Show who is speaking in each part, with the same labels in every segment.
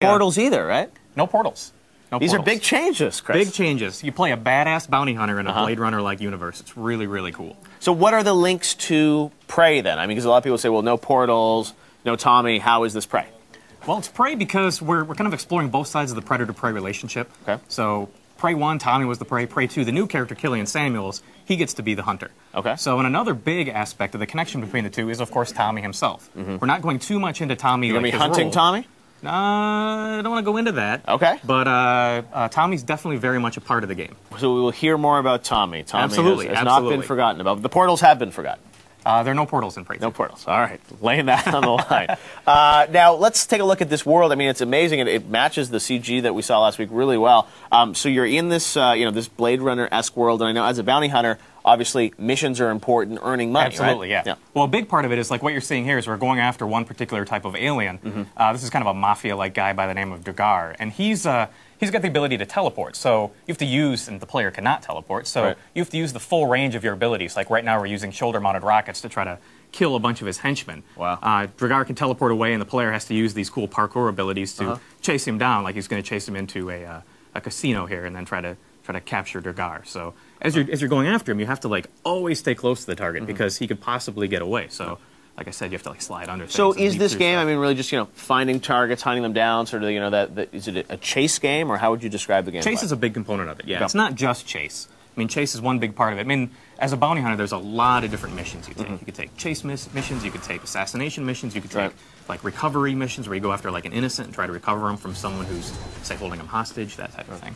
Speaker 1: Portals either, right?
Speaker 2: No portals. No
Speaker 1: These
Speaker 2: portals.
Speaker 1: are big changes, Chris.
Speaker 2: Big changes. You play a badass bounty hunter in a Blade Runner-like universe. It's really, really cool.
Speaker 1: So what are the links to Prey then? I mean, because a lot of people say, well, no portals, no Tommy. How is this Prey?
Speaker 2: Well, it's Prey because we're kind of exploring both sides of the Predator-Prey relationship.
Speaker 1: Okay.
Speaker 2: So Prey 1, Tommy was the Prey. Prey 2, the new character, Killian Samuels, he gets to be the hunter.
Speaker 1: Okay.
Speaker 2: So and another big aspect of the connection between the two is, of course, Tommy himself. We're not going too much into Tommy.
Speaker 1: You're going to be hunting
Speaker 2: role.
Speaker 1: Tommy?
Speaker 2: I don't want to go into that.
Speaker 1: Okay.
Speaker 2: But Tommy's definitely very much a part of the game.
Speaker 1: So we will hear more about Tommy. Tommy
Speaker 2: Absolutely,
Speaker 1: has not been forgotten about. The portals have been forgotten.
Speaker 2: There are no portals in Prey 2.
Speaker 1: No portals. All right. Laying that on the line. Now, let's take a look at this world. I mean, it's amazing. It matches the CG that we saw last week really well. So you're in this, this Blade Runner-esque world, and I know as a bounty hunter, obviously, missions are important, earning money,
Speaker 2: Absolutely,
Speaker 1: right?
Speaker 2: yeah. Well, a big part of it is, like what you're seeing here is we're going after one particular type of alien. This is kind of a mafia-like guy by the name of Dugar, and he's got the ability to teleport. So you have to use, and the player cannot teleport, so you have to use the full range of your abilities. Like right now we're using shoulder-mounted rockets to try to kill a bunch of his henchmen.
Speaker 1: Wow.
Speaker 2: Dugar can teleport away, and the player has to use these cool parkour abilities to chase him down, like he's going to chase him into a casino here and then try to capture Dugar. So as you're going after him, you have to like always stay close to the target because he could possibly get away. So, like I said, you have to like slide under things.
Speaker 1: So is this game? I mean, really just finding targets, hunting them down, sort of is it a chase game, or how would you describe the game?
Speaker 2: Chase is a big component of it. Yeah, it's not just chase. I mean, chase is one big part of it. I mean, as a bounty hunter, there's a lot of different missions you take. You could take chase missions, you could take assassination missions, you could take like recovery missions where you go after like an innocent and try to recover him from someone who's, say, holding him hostage, that type of thing.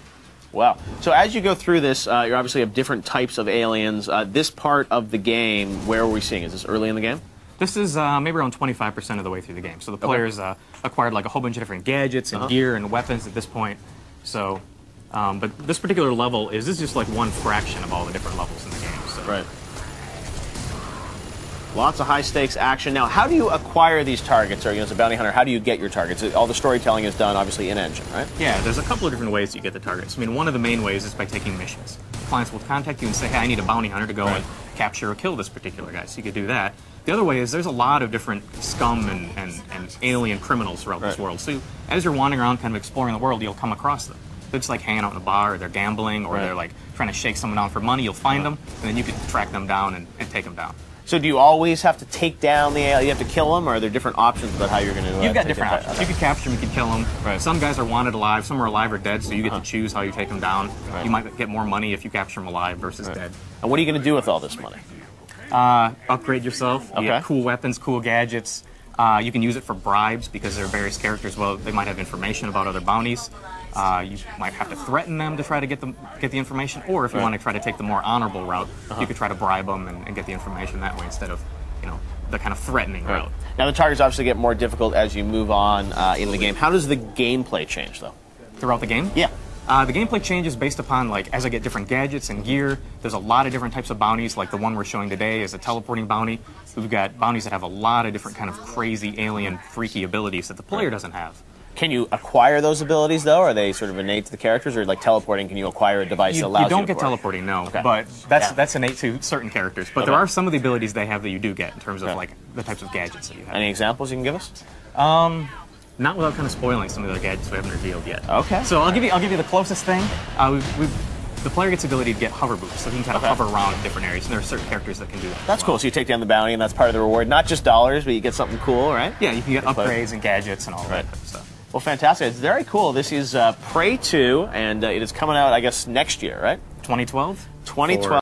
Speaker 1: Wow. So as you go through this, you obviously have different types of aliens. This part of the game, where are we seeing? Is this early in the game?
Speaker 2: This is maybe around 25% of the way through the game. So the players acquired like a whole bunch of different gadgets and gear and weapons at this point. So, but this particular level this is just like one fraction of all the different levels in the game. So.
Speaker 1: Right. Lots of high-stakes action. Now, how do you acquire these targets? Or, as a bounty hunter, how do you get your targets? All the storytelling is done, obviously, in-engine, right?
Speaker 2: Yeah, there's a couple of different ways you get the targets. I mean, one of the main ways is by taking missions. Clients will contact you and say, hey, I need a bounty hunter to go and capture or kill this particular guy. So you could do that. The other way is there's a lot of different scum and alien criminals throughout this world. So as you're wandering around kind of exploring the world, you'll come across them. They're just like hanging out in a bar, or they're gambling, or they're like trying to shake someone down for money. You'll find them, and then you can track them down and take them down.
Speaker 1: So do you always have to take down the alien? You have to kill them, or are there different options about how you're going to
Speaker 2: You've got different options. You could capture them, you could kill them. Some guys are wanted alive, some are alive or dead, so you get to choose how you take them down. You might get more money if you capture them alive versus dead.
Speaker 1: And what are you going to do with all this money?
Speaker 2: Upgrade yourself. You get cool weapons, cool gadgets. You can use it for bribes because there are various characters. Well, they might have information about other bounties. You might have to threaten them to try to get the information, or if you want to try to take the more honorable route, you could try to bribe them and get the information that way instead of, the kind of threatening route.
Speaker 1: Now, the targets obviously get more difficult as you move on in the game. How does the gameplay change, though?
Speaker 2: Throughout the game?
Speaker 1: Yeah.
Speaker 2: The gameplay changes based upon, like, as I get different gadgets and gear, there's a lot of different types of bounties, like the one we're showing today is a teleporting bounty. We've got bounties that have a lot of different kind of crazy, alien, freaky abilities that the player doesn't have.
Speaker 1: Can you acquire those abilities, though? Are they sort of innate to the characters, or like teleporting, can you acquire a device that allows you to
Speaker 2: don't get teleporting, no.
Speaker 1: Okay.
Speaker 2: But that's innate to certain characters. But there are some of the abilities they have that you do get in terms of, like, the types of gadgets that you have.
Speaker 1: Any examples you can give us?
Speaker 2: Not without kind of spoiling some of the gadgets we haven't revealed yet.
Speaker 1: Okay.
Speaker 2: So I'll give you the closest thing. The player gets the ability to get hover boots, so he can kind of hover around different areas, and there are certain characters that can do that.
Speaker 1: That's cool. So you take down the bounty, and that's part of the reward. Not just dollars, but you get something cool, right?
Speaker 2: Yeah, you can get upgrades and gadgets and all that type of stuff.
Speaker 1: Well, fantastic. It's very cool. This is Prey 2, and it is coming out, I guess, next year, right?
Speaker 2: 2012?
Speaker 1: 2012.